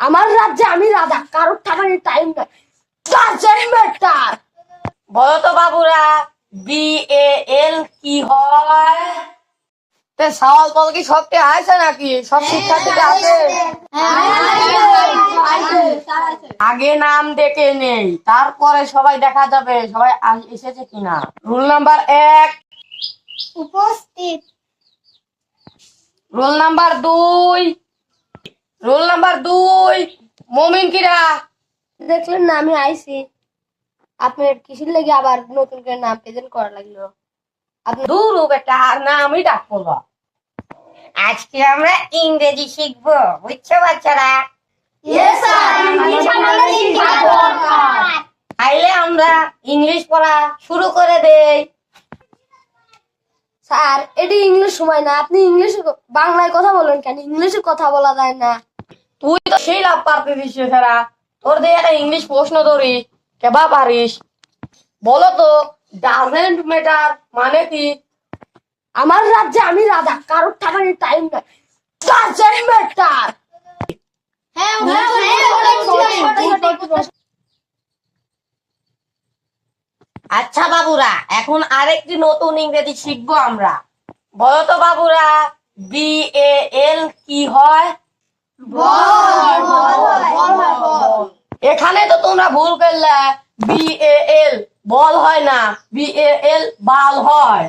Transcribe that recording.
আমার রাজ্যে আমি রাজা, কারোর থাকার টাইম নাই। Doesn't matter. বলো তো বাবুরা, BAL কি হয়? সওয়াল তল কি সবটি আছে নাকি? সব শিক্ষার্থীতে আছে? আগে নাম ডেকে নেই, তারপরে সবাই দেখা যাবে সবাই এসেছে কিনা। রুল নাম্বার 1, উপস্থিত। রোল নাম্বার 2, রোল নাম্বার 2, মমিন কিরা? দেখলেন না আমি আইছি। আপনার কিসের লেগে আবার নতুন করে নাম প্রেজেন্ট করা লাগলো? দূর বেটা, নামই ডাকবো না। আজকে আমরা ইংরেজি শিখবো, বুঝছো বাচ্চারা? তাইলে আমরা ইংলিশ পড়া শুরু করে দেই। স্যার, এটি ইংলিশ সময় না, আপনি ইংলিশে বাংলায় কথা বলেন কেন? ইংলিশে কথা বলা যায় না? তুই তো সেই লাভ পারতে দিস ছাড়া, তোর দিয়ে একটা ইংলিশ প্রশ্ন ধরি, কেবা পারিস? বলো তো, ডাজেন্ট ম্যাটার মানে কি? আমার রাজ্যে আমি রাজা, কারোর থাকার টাইম নাই। Doesn't matter. আচ্ছা বাবুরা, এখন আরেকটি নতুন ইংরেজি শিখবো আমরা। বলো তো বাবুরা, BAL কি হয়? এখানে তো তোমরা ভুল করলে। BAL বল হয় না, BAL বাল হয়।